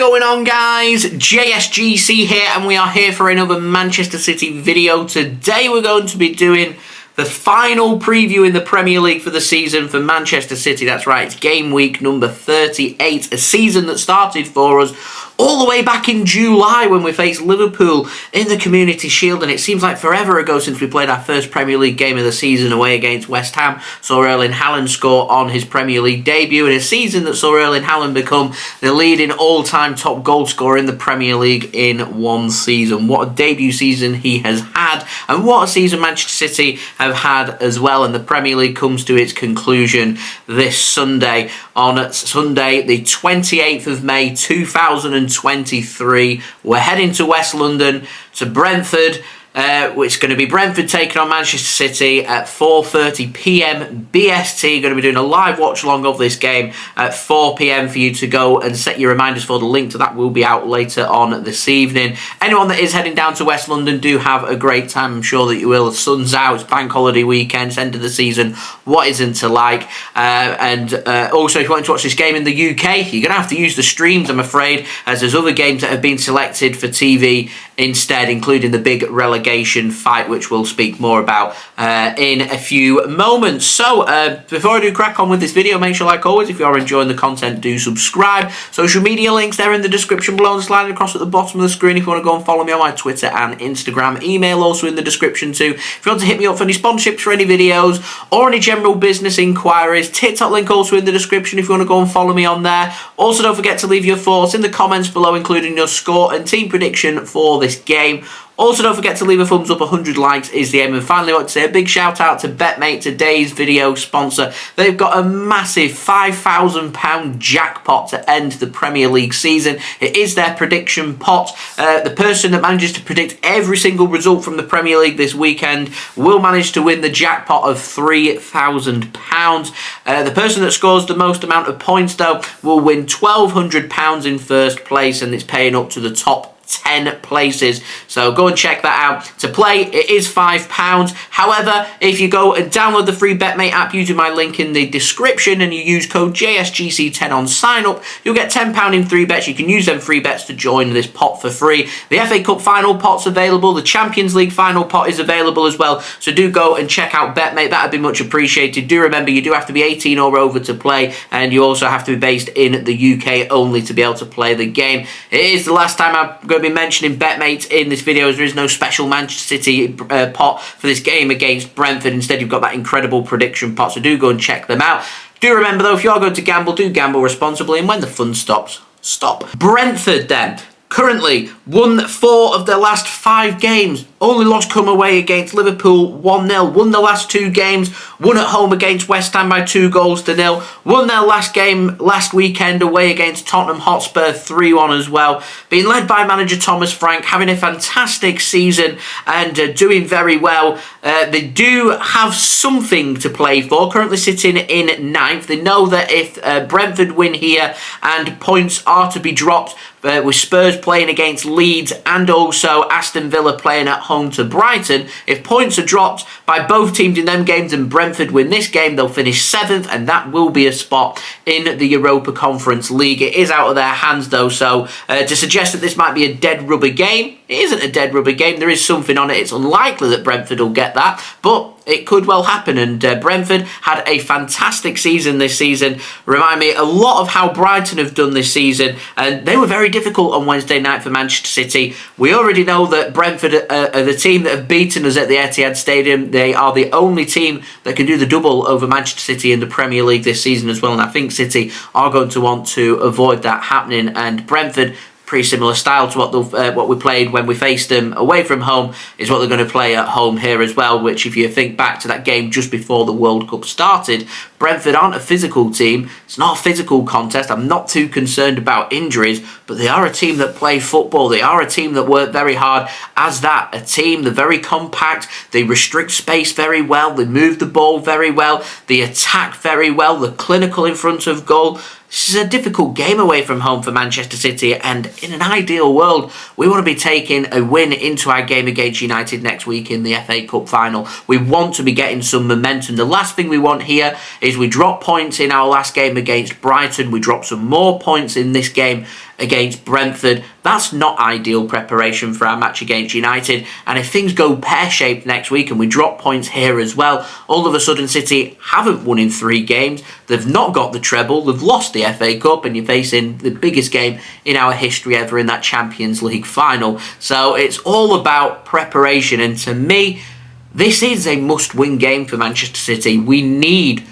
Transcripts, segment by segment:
going on, guys? JSGC here, and we are here for another Manchester City video. Today we're going to be doing the final preview in the Premier League for the season for Manchester City. That's right, it's game week number 38, a season that started for us all the way back in July when we faced Liverpool in the Community Shield, and it seems like forever ago since we played our first Premier League game of the season away against West Ham. Saw Erling Haaland score on his Premier League debut in a season that saw Erling Haaland become the leading all-time top goal scorer in the Premier League in one season. What a debut season he has had, and what a season Manchester City have had as well. And the Premier League comes to its conclusion this Sunday. On Sunday, the 28th of May 2023, we're heading to West London, to Brentford. It's going to be Brentford taking on Manchester City at 4:30 p.m. BST. Going to be doing a live watch along of this game at 4 p.m. for you to go and set your reminders for. The link to that will be out later on this evening. Anyone that is heading down to West London, do have a great time. I'm sure that you will. The sun's out, it's bank holiday weekend, it's end of the season. What isn't to like? Also, if you want to watch this game in the UK, you're going to have to use the streams, I'm afraid, as there's other games that have been selected for TV instead, including the big relegation fight, which we'll speak more about in a few moments. So before I do crack on with this video, make sure, like always, if you are enjoying the content, do subscribe. Social media links there in the description below and sliding across at the bottom of the screen if you want to go and follow me on my Twitter and Instagram. Email also in the description too if you want to hit me up for any sponsorships for any videos or any general business inquiries. TikTok link also in the description if you want to go and follow me on there. Also, don't forget to leave your thoughts in the comments below, including your score and team prediction for this game. Also, don't forget to leave a thumbs up. 100 likes is the aim. And finally, I want to say a big shout out to BetMate, today's video sponsor. They've got a massive £5,000 jackpot to end the Premier League season. It is their prediction pot. The person that manages to predict every single result from the Premier League this weekend will manage to win the jackpot of £3,000. The person that scores the most amount of points, though, will win £1,200 in first place, and it's paying up to the top 10 places. So go and check that out. To play, it is £5. However, if you go and download the free BetMate app using my link in the description and you use code JSGC10 on sign up, you'll get £10 in free bets. You can use them free bets to join this pot for free. The FA Cup final pot's available. The Champions League final pot is available as well. So do go and check out BetMate. That would be much appreciated. Do remember, you do have to be 18 or over to play, and you also have to be based in the UK only to be able to play the game. It is the last time I'm going to be mentioning BetMate in this video, as there is no special Manchester City pot for this game against Brentford. Instead, you've got that incredible prediction pot, so do go and check them out. Do remember, though, if you are going to gamble, do gamble responsibly, and when the fun stops, stop. Brentford, then, currently won 4 of their last 5 games. Only lost come away against Liverpool 1-0. Won the last 2 games. Won at home against West Ham by 2-0. Won their last game last weekend away against Tottenham Hotspur 3-1 as well. Being led by manager Thomas Frank, having a fantastic season and doing very well. They do have something to play for. Currently sitting in 9th. They know that if Brentford win here and points are to be dropped, with Spurs playing against Leeds and also Aston Villa playing at home to Brighton, if points are dropped by both teams in them games and Brentford win this game, they'll finish 7th, and that will be a spot in the Europa Conference League. It is out of their hands, though, so to suggest that this might be a dead rubber game, it isn't a dead rubber game. There is something on it. It's unlikely that Brentford will get that, but it could well happen. And Brentford had a fantastic season this season. Remind me a lot of how Brighton have done this season, and they were very difficult on Wednesday night for Manchester City. We already know that Brentford are the team that have beaten us at the Etihad Stadium. They are the only team that can do the double over Manchester City in the Premier League this season as well, and I think City are going to want to avoid that happening. And Brentford, pretty similar style to what we played when we faced them away from home, is what they're going to play at home here as well, which, if you think back to that game just before the World Cup started, Brentford aren't a physical team. It's not a physical contest. I'm not too concerned about injuries, but they are a team that play football. They are a team that work very hard as that. A team, they're very compact. They restrict space very well. They move the ball very well. They attack very well. They're clinical in front of goal. This is a difficult game away from home for Manchester City, and in an ideal world, we want to be taking a win into our game against United next week in the FA Cup final. We want to be getting some momentum. The last thing we want here is we drop points in our last game against Brighton. We drop some more points in this game against Brentford. That's not ideal preparation for our match against United. And if things go pear-shaped next week and we drop points here as well, all of a sudden City haven't won in 3 games. They've not got the treble. They've lost the FA Cup, and you're facing the biggest game in our history ever in that Champions League final. So it's all about preparation. And to me, this is a must-win game for Manchester City. We need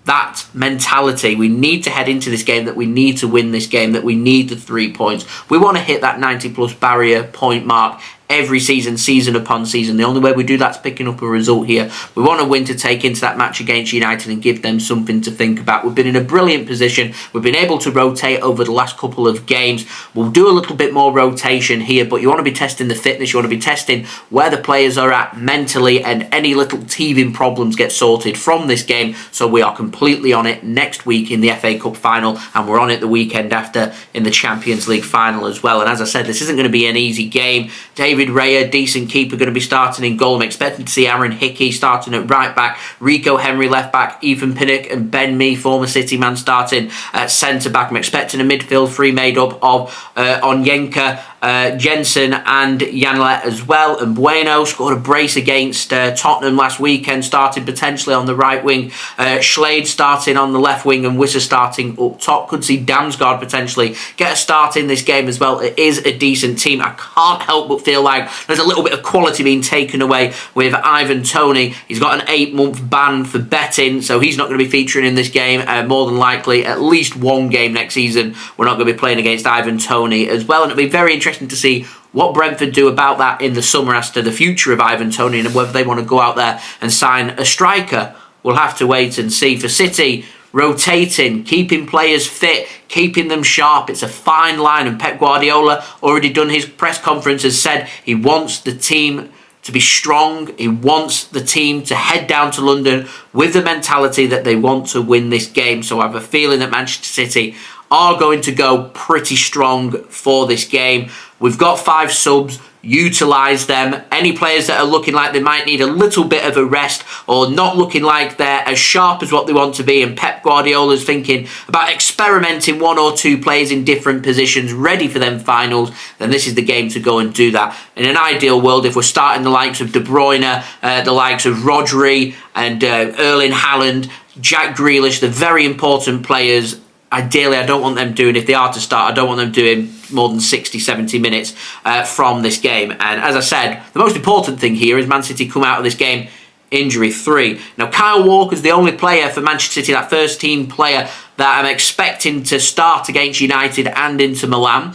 that mentality. We need to head into this game that we need to win this game, that we need the 3 points. We want to hit that 90-plus barrier point mark every season, season upon season. The only way we do that is picking up a result here. We want to win to take into that match against United and give them something to think about. We've been in a brilliant position. We've been able to rotate over the last couple of games. We'll do a little bit more rotation here, but you want to be testing the fitness. You want to be testing where the players are at mentally, and any little teething problems get sorted from this game. So we are completely on it next week in the FA Cup final, and we're on it the weekend after in the Champions League final as well. And as I said, this isn't going to be an easy game. David Raya, decent keeper, going to be starting in goal. I'm expecting to see Aaron Hickey starting at right back, Rico Henry left back, Ethan Pinnock and Ben Mee, former City man, starting at centre back. I'm expecting a midfield 3 made up of Onyenka, Jensen and Yanlet as well. And Mbuemo scored a brace against Tottenham last weekend, starting potentially on the right wing. Slade starting on the left wing, and Wissa starting up top. Could see Damsgaard potentially get a start in this game as well. It is a decent team. I can't help but feel like there's a little bit of quality being taken away with Ivan Toney. He's got an 8-month ban for betting, so he's not going to be featuring in this game. More than likely, at least 1 game next season, we're not going to be playing against Ivan Toney as well. And it'll be very interesting to see what Brentford do about that in the summer as to the future of Ivan Toney, and whether they want to go out there and sign a striker. We'll have to wait and see. For City, rotating, keeping players fit, keeping them sharp, it's a fine line. And Pep Guardiola, already done his press conference, has said he wants the team to be strong. He wants the team to head down to London with the mentality that they want to win this game. So I have a feeling that Manchester City are going to go pretty strong for this game. We've got 5 subs. Utilise them. Any players that are looking like they might need a little bit of a rest, or not looking like they're as sharp as what they want to be, and Pep Guardiola's thinking about experimenting 1 or 2 players in different positions ready for them finals, then this is the game to go and do that. In an ideal world, if we're starting the likes of De Bruyne, the likes of Rodri and Erling Haaland, Jack Grealish, the very important players, ideally, I don't want them doing, if they are to start, I don't want them doing more than 60, 70 minutes from this game. And as I said, the most important thing here is Man City come out of this game injury-free. Now, Kyle Walker's the only player for Manchester City, that first team player that I'm expecting to start against United and Inter Milan.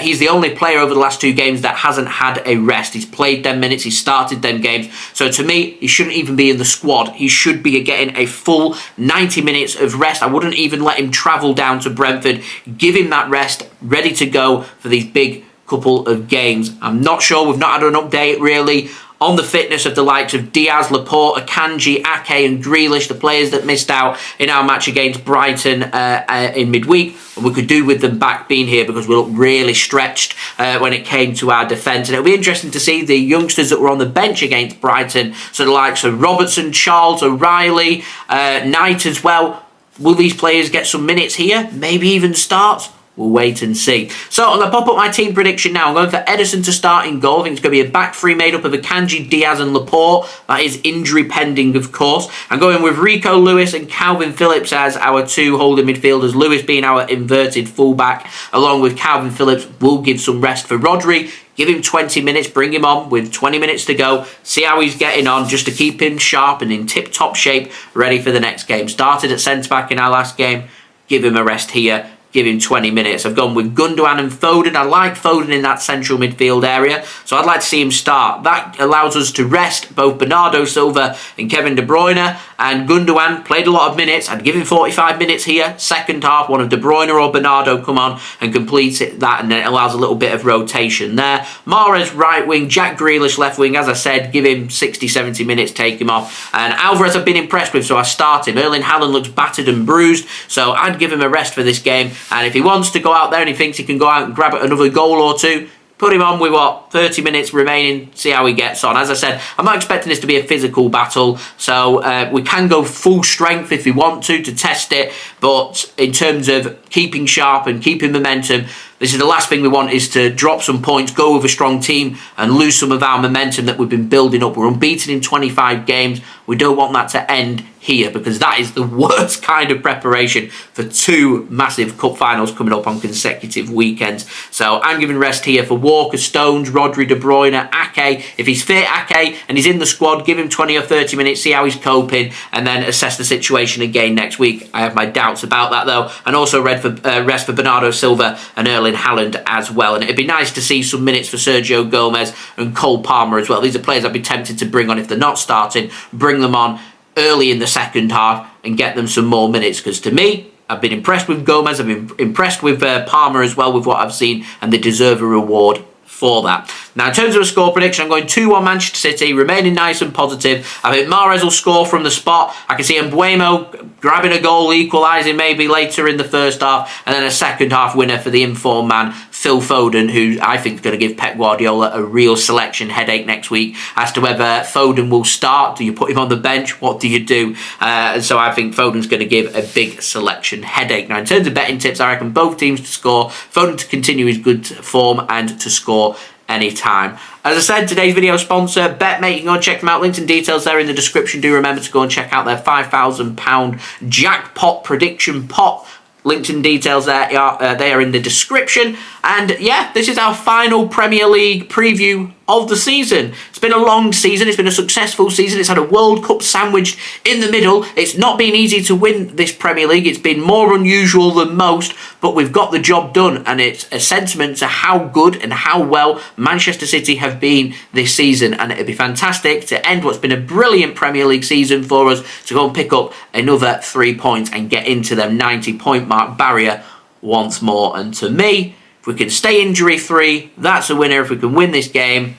He's the only player over the last 2 games that hasn't had a rest. He's played them minutes, he's started them games. So to me, he shouldn't even be in the squad. He should be getting a full 90 minutes of rest. I wouldn't even let him travel down to Brentford. Give him that rest, ready to go for these big couple of games. I'm not sure, we've not had an update really on the fitness of the likes of Dias, Laporte, Akanji, Ake and Grealish, the players that missed out in our match against Brighton in midweek. And we could do with them back being here, because we look really stretched when it came to our defence. And it'll be interesting to see the youngsters that were on the bench against Brighton, so the likes of Robertson, Charles, O'Reilly, Knight as well. Will these players get some minutes here? Maybe even start? We'll wait and see. So I'm going to pop up my team prediction now. I'm going for Ederson to start in goal. I think it's going to be a back 3 made up of Akanji, Dias and Laporte. That is injury pending, of course. I'm going with Rico Lewis and Kalvin Phillips as our 2 holding midfielders. Lewis being our inverted fullback, along with Kalvin Phillips. Will give some rest for Rodri. Give him 20 minutes, bring him on with 20 minutes to go. See how he's getting on, just to keep him sharp and in tip-top shape, ready for the next game. Started at centre-back in our last game. Give him a rest here. Give him 20 minutes. I've gone with Gundogan and Foden. I like Foden in that central midfield area, so I'd like to see him start. That allows us to rest both Bernardo Silva and Kevin De Bruyne. And Gundogan played a lot of minutes. I'd give him 45 minutes here. Second half, one of De Bruyne or Bernardo come on and complete that, and then it allows a little bit of rotation there. Mahrez right wing, Jack Grealish left wing. As I said, give him 60, 70 minutes, take him off. And Alvarez I've been impressed with, so I start him. Erling Haaland looks battered and bruised, so I'd give him a rest for this game. And if he wants to go out there and he thinks he can go out and grab another goal or 2, Put him on with, 30 minutes remaining, see how he gets on. As I said, I'm not expecting this to be a physical battle, so we can go full strength if we want to test it, but in terms of keeping sharp and keeping momentum, this is the last thing we want, is to drop some points, go with a strong team and lose some of our momentum that we've been building up. We're unbeaten in 25 games. We don't want that to end here, because that is the worst kind of preparation for 2 massive cup finals coming up on consecutive weekends. So I'm giving rest here for Walker, Stones, Rodri, De Bruyne, Ake. If he's fit, Ake, and he's in the squad, give him 20 or 30 minutes, see how he's coping, and then assess the situation again next week. I have my doubts about that though. And also rest for Bernardo Silva and Erling Haaland as well. And it'd be nice to see some minutes for Sergio Gomez and Cole Palmer as well. These are players I'd be tempted to bring on if they're not starting. Bring them on early in the second half and get them some more minutes, because to me, I've been impressed with Gomez, I've been impressed with Palmer as well with what I've seen, and they deserve a reward for that. Now, in terms of a score prediction, I'm going 2-1 Manchester City, remaining nice and positive. I think Mahrez will score from the spot. I can see Mbuemo grabbing a goal, equalising maybe later in the first half, and then a second half winner for the informed man, Phil Foden, who I think is going to give Pep Guardiola a real selection headache next week as to whether Foden will start. Do you put him on the bench? What do you do? So I think Foden's going to give a big selection headache. Now, in terms of betting tips, I reckon both teams to score, Foden to continue his good form, and to score anytime. As I said, today's video sponsor, BetMate. You can go and check them out. Links and details there in the description. Do remember to go and check out their £5,000 jackpot prediction pot. Links and details there they are in the description. And yeah, this is our final Premier League preview of the season. It's been a long season. It's been a successful season. It's had a World Cup sandwiched in the middle. It's not been easy to win this Premier League. It's been more unusual than most, but we've got the job done, and it's a sentiment to how good and how well Manchester City have been this season. And it'd be fantastic to end what's been a brilliant Premier League season for us to go and pick up another 3 points and get into the 90-point mark barrier once more. And to me, if we can stay injury-free, that's a winner. If we can win this game,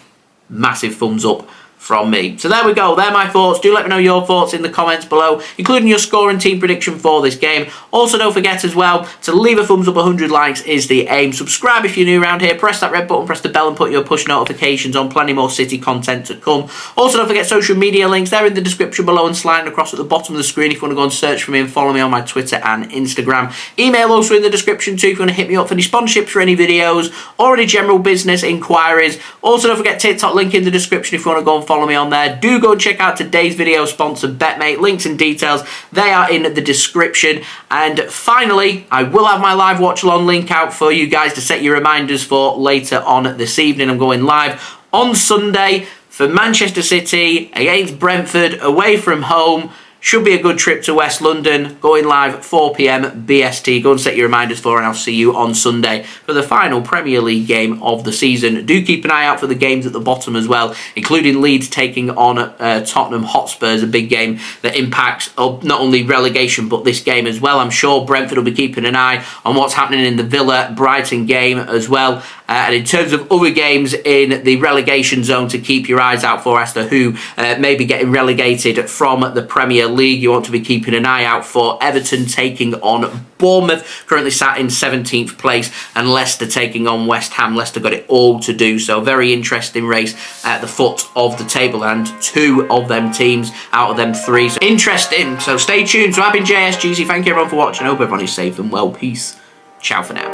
massive thumbs up from me. So there we go. They're my thoughts. Do let me know your thoughts in the comments below, including your score and team prediction for this game. Also, don't forget as well to leave a thumbs up. 100 likes is the aim. Subscribe if you're new around here. Press that red button, press the bell, and put your push notifications on. Plenty more City content to come. Also, don't forget social media links. They're in the description below and sliding across at the bottom of the screen if you want to go and search for me and follow me on my Twitter and Instagram. Email also in the description too if you want to hit me up for any sponsorships for any videos or any general business inquiries. Also, don't forget TikTok, link in the description if you want to go and follow me on there. Do go and check out today's video sponsor, BetMate. Links and details, they are in the description. And finally, I will have my live watch along link out for you guys to set your reminders for later on this evening. I'm going live on Sunday for Manchester City against Brentford, away from home. Should be a good trip to West London. Going live 4 PM BST. Go and set your reminders for, and I'll see you on Sunday for the final Premier League game of the season. Do keep an eye out for the games at the bottom as well, including Leeds taking on Tottenham Hotspurs, a big game that impacts not only relegation but this game as well. I'm sure Brentford will be keeping an eye on what's happening in the Villa-Brighton game as well. And in terms of other games in the relegation zone to keep your eyes out for as to who may be getting relegated from the Premier League, you want to be keeping an eye out for Everton taking on Bournemouth, currently sat in 17th place, and Leicester taking on West Ham. Leicester got it all to do, so very interesting race at the foot of the table, and 2 of them teams out of them 3. So interesting, so stay tuned. So I've been JSGC, thank you everyone for watching. I hope everyone is safe and well. Peace. Ciao for now.